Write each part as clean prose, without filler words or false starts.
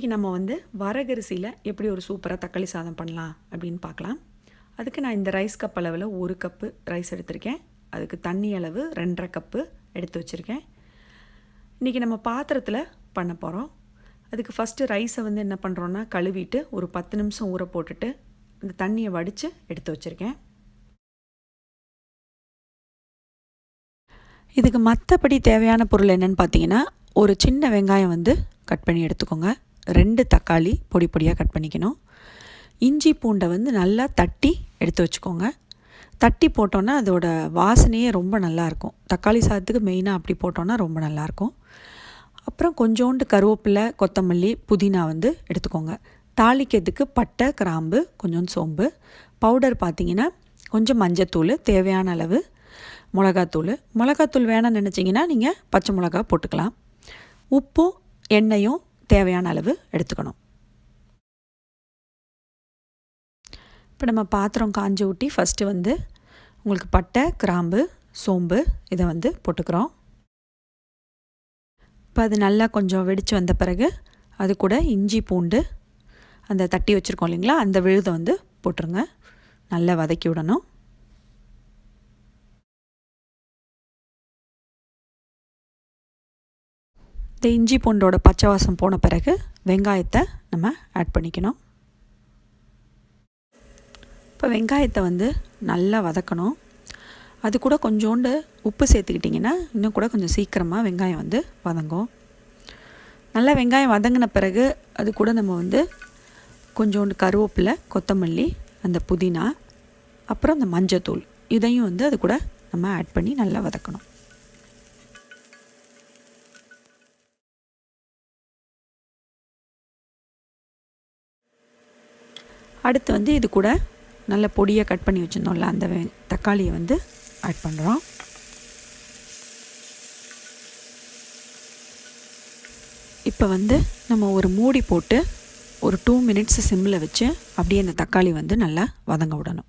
இன்றைக்கி நம்ம வரகரிசியில் எப்படி ஒரு சூப்பராக தக்காளி சாதம் பண்ணலாம் அப்படின்னு பார்க்கலாம். அதுக்கு நான் இந்த ரைஸ் கப் அளவில் 1 கப்பு ரைஸ் எடுத்திருக்கேன். அதுக்கு தண்ணி அளவு 2.5 கப்பு எடுத்து வச்சுருக்கேன். இன்றைக்கி நம்ம பாத்திரத்தில் பண்ண போகிறோம். அதுக்கு ஃபஸ்ட்டு ரைஸை என்ன பண்ணுறோன்னா கழுவிட்டு ஒரு 10 நிமிஷம் ஊற போட்டுட்டு அந்த தண்ணியை வடித்து எடுத்து வச்சுருக்கேன். இதுக்கு மற்றபடி தேவையான பொருள் என்னென்னு பார்த்தீங்கன்னா, ஒரு சின்ன வெங்காயம் கட் பண்ணி எடுத்துக்கோங்க. 2 தக்காளி பொடி பொடியாக கட் பண்ணிக்கணும். இஞ்சி பூண்டை நல்லா தட்டி எடுத்து வச்சுக்கோங்க. தட்டி போட்டோன்னா அதோட வாசனையே ரொம்ப நல்லாயிருக்கும். தக்காளி சாதத்துக்கு மெயினாக அப்படி போட்டோன்னா ரொம்ப நல்லாயிருக்கும். அப்புறம் கொஞ்சோண்டு கருவேப்பிலை, கொத்தமல்லி, புதினா எடுத்துக்கோங்க. தாளிக்கிறதுக்கு பட்டை, கிராம்பு, கொஞ்சோண்டு சோம்பு, பவுடர் பார்த்திங்கன்னா கொஞ்சம் மஞ்சத்தூள், தேவையான அளவு மிளகாத்தூள் வேணாம்னு நினச்சிங்கன்னா நீங்கள் பச்சை மிளகா போட்டுக்கலாம். உப்பும் எண்ணெயும் தேவையான அளவு எடுத்துக்கணும். இப்போ நம்ம பாத்திரம் காஞ்சி ஊட்டி ஃபஸ்ட்டு உங்களுக்கு பட்டை, கிராம்பு, சோம்பு இதை போட்டுக்கிறோம். இப்போ அது நல்லா கொஞ்சம் வெடித்து வந்த பிறகு அது கூட இஞ்சி பூண்டு அந்த தட்டி வச்சுருக்கோம் இல்லைங்களா, அந்த விழுதை போட்டுருங்க. நல்லா வதக்கி விடணும். இந்த இஞ்சி பூண்டோட பச்சை வாசம் போன பிறகு வெங்காயத்தை நம்ம ஆட் பண்ணிக்கணும். இப்போ வெங்காயத்தை நல்லா வதக்கணும். அது கூட கொஞ்சோண்டு உப்பு சேர்த்துக்கிட்டிங்கன்னா இன்னும் கூட கொஞ்சம் சீக்கிரமாக வெங்காயம் வதங்கும். நல்லா வெங்காயம் வதங்கின பிறகு அது கூட நம்ம கொஞ்சோண்டு கருவேப்பிலை, கொத்தமல்லி, அந்த புதினா, அப்புறம் அந்த மஞ்சத்தூள் இதையும் அது கூட நம்ம ஆட் பண்ணி நல்லா வதக்கணும். அடுத்து இது கூட நல்ல பொடியாக கட் பண்ணி வச்சுருந்தோம்ல அந்த தக்காளியை ஆட் பண்ணுறோம். இப்போ நம்ம ஒரு மூடி போட்டு ஒரு 2 மினிட்ஸ் சிம்மில் வச்சு அப்படியே அந்த தக்காளி நல்லா வதங்க விடணும்.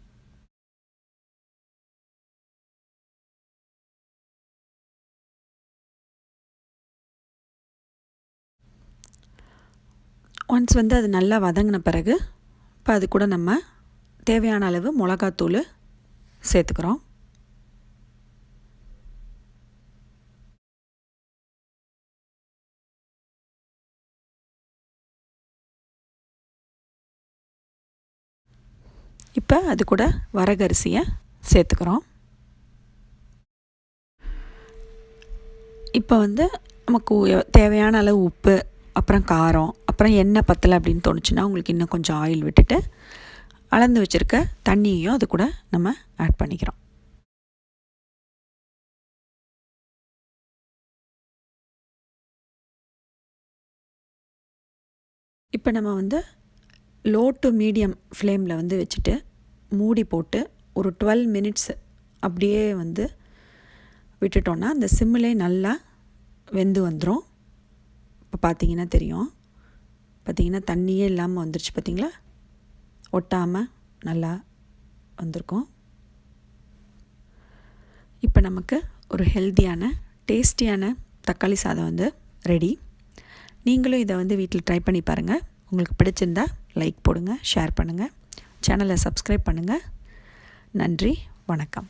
ஒன்ஸ் அது நல்லா வதங்கின பிறகு இப்போ அது கூட நம்ம தேவையான அளவு மிளகாத்தூள் சேர்த்துக்கிறோம். இப்போ அது கூட வரகரிசியை சேர்த்துக்கிறோம். இப்போ நமக்கு தேவையான அளவு உப்பு, அப்புறம் காரம், அப்புறம் எண்ணெய் பத்தலை அப்படின்னு தோணுச்சுன்னா உங்களுக்கு இன்னும் கொஞ்சம் ஆயில் விட்டுட்டு அளந்து வச்சுருக்க தண்ணியையும் அது கூட நம்ம ஆட் பண்ணிக்கிறோம். இப்போ நம்ம லோ டு மீடியம் ஃப்ளேமில் வச்சுட்டு மூடி போட்டு ஒரு 12 மினிட்ஸ் அப்படியே விட்டுட்டோன்னா அந்த சிம்மிலே நல்லா வெந்து வந்துடும். இப்போ பார்த்தீங்கன்னா தெரியும், பார்த்திங்கன்னா தண்ணியே இல்லாமல் வந்துருச்சு, பார்த்திங்களா, ஒட்டாமல் நல்லா வந்திருக்கும். இப்போ நமக்கு ஒரு ஹெல்த்தியான டேஸ்டியான தக்காளி சாதம் ரெடி. நீங்களும் இதை வீட்டில் ட்ரை பண்ணி பாருங்கள். உங்களுக்கு பிடிச்சிருந்தா லைக் போடுங்க, ஷேர் பண்ணுங்கள், சேனலை சப்ஸ்கிரைப் பண்ணுங்கள். நன்றி, வணக்கம்.